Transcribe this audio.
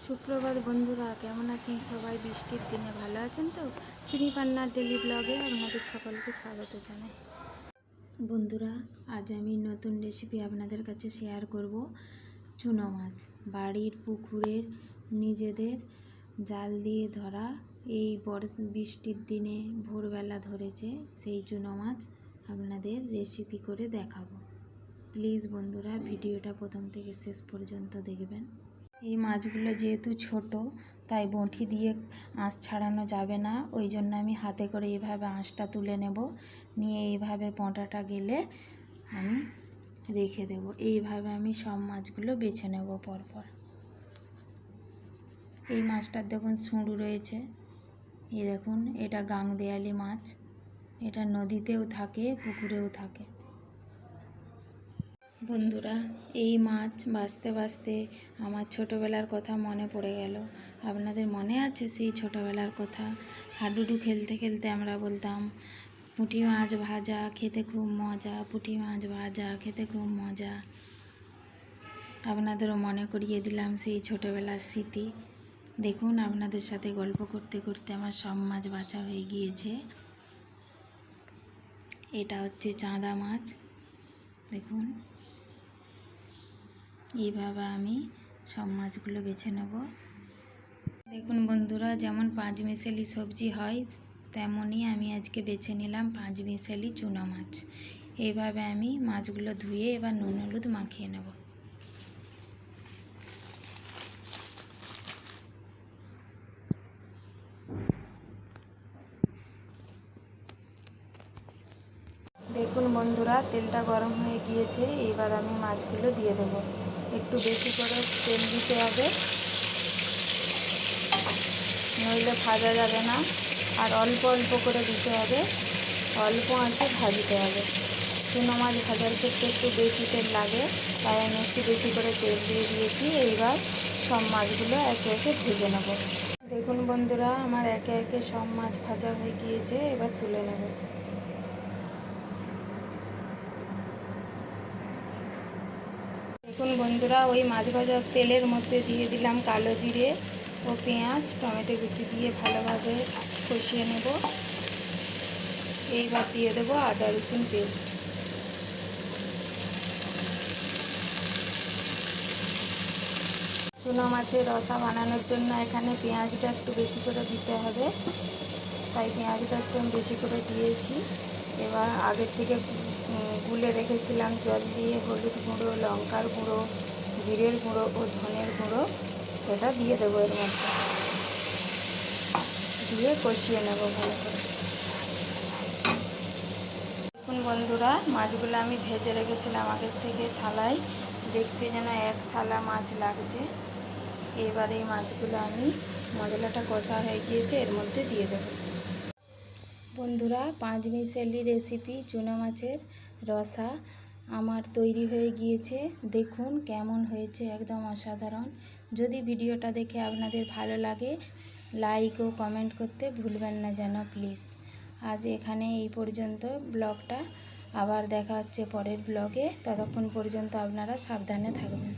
সুপ্রভাত বন্ধুরা, কেমন আছেন সবাই? বৃষ্টির দিনে ভালো আছেন তো? চুনি পান্নার ডেলি ব্লগে আপনাদের সকলকে স্বাগত জানাই। বন্ধুরা, আজ আমি নতুন রেসিপি আপনাদের কাছে শেয়ার করব। চুনো মাছ বাড়ির পুকুরের নিজেদের জাল দিয়ে ধরা, এই বৃষ্টির দিনে ভোরবেলা ধরেছে সেই চুনো মাছ আপনাদের রেসিপি করে দেখাবো। প্লিজ বন্ধুরা, ভিডিওটা প্রথম থেকে শেষ পর্যন্ত দেখবেন। এই মাছগুলো যেহেতু ছোট, তাই বঁটি দিয়ে আঁশ ছাড়ানো যাবে না, ওই জন্য আমি হাতে করে এইভাবে আঁশটা তুলে নেব। নিয়ে এইভাবে পোঁটাটা গেলে আমি রেখে দেব। এইভাবে আমি সব মাছগুলো বেছে নেব পরপর। এই মাছটার দেখুন সুঁড় রয়েছে, এই দেখুন এটা গাংদেয়ালি মাছ। এটা নদীতেও থাকে, পুকুরেও থাকে। বন্ধুরা, এই মাছ বাছতে বাছতে আমার ছোটোবেলার কথা মনে পড়ে গেল। আপনাদের মনে আছে সেই ছোটোবেলার কথা? হাডুডু খেলতে খেলতে আমরা বলতাম পুঁটি মাছ ভাজা খেতে খুব মজা, পুঁটি মাছ ভাজা খেতে খুব মজা। আপনাদেরও মনে করিয়ে দিলাম সেই ছোটোবেলার স্মৃতি। দেখুন, আপনাদের সাথে গল্প করতে করতে আমার সব মাছ বাছা হয়ে গিয়েছে। এটা হচ্ছে চাঁদা মাছ। দেখুন, এইভাবে আমি সব মাছগুলো বেছে নেব। দেখুন বন্ধুরা, যেমন পাঁচমিশালি সবজি হয় তেমনই আমি আজকে বেছে নিলাম পাঁচমিশালি চুনো মাছ। এইভাবে আমি মাছগুলো ধুয়ে এবার নুন হলুদ মাখিয়ে নেব। দেখুন বন্ধুরা, তেলটা গরম হয়ে গিয়েছে। এবার আমি মাছগুলো দিয়ে দেব। একটু বেশি করে তেল দিতে হবে, নইলে ভাজা যাবে না। আর অল্প অল্প করে দিতে হবে, অল্প আঁচে ভাজতে হবে। চুনো মাছ ভাজার ক্ষেত্রে একটু বেশি তেল লাগে, তাই আমি একটু বেশি করে তেল দিয়ে দিয়েছি। এইবার সব মাছগুলো একে একে ভেজে নেব। দেখুন বন্ধুরা, আমার একে একে সব মাছ ভাজা হয়ে গিয়েছে। এবার তুলে নেব। দেখুন বন্ধুরা, ওই মাছ ভাজার তেলের মধ্যে দিয়ে দিলাম কালো জিরে ও পেঁয়াজ, টমেটো কুচি দিয়ে ভালোভাবে কষিয়ে নেব। এইবার দিয়ে দেবো আদা রসুন পেস্ট। চুনো মাছের রসা বানানোর জন্য এখানে পেঁয়াজটা একটু বেশি করে দিতে হবে, তাই পেঁয়াজটা একটু বেশি করে দিয়েছি। এবার আগের থেকে গুলে রেখেছিলাম জল দিয়ে হলুদ গুঁড়ো, লঙ্কার গুঁড়ো, জিরের গুঁড়ো ও ধনের গুঁড়ো, সেটা দিয়ে দেবো এর মধ্যে। দিয়ে কষিয়ে নেব ভালো করে। দেখুন বন্ধুরা, মাছগুলো আমি ভেজে রেখেছিলাম আগের থেকে থালায়, দেখতে যেন এক থালা মাছ লাগছে। এবার এই মাছগুলো আমি, মশলাটা কষা হয়ে গিয়েছে, এর মধ্যে দিয়ে দেবো। বন্ধুরা, পাঁচমিশালি রেসিপি চুনো মাছের রসা আমার তৈরি হয়ে গিয়েছে। দেখুন কেমন হয়েছে, একদম অসাধারণ। যদি ভিডিওটা দেখে আপনাদের ভালো লাগে, লাইক ও কমেন্ট করতে ভুলবেন না যেন প্লিজ। আজ এখানে এই পর্যন্ত ব্লগটা, আবার দেখা হচ্ছে পরের ব্লগে। ততক্ষণ পর্যন্ত আপনারা সাবধানে থাকবেন।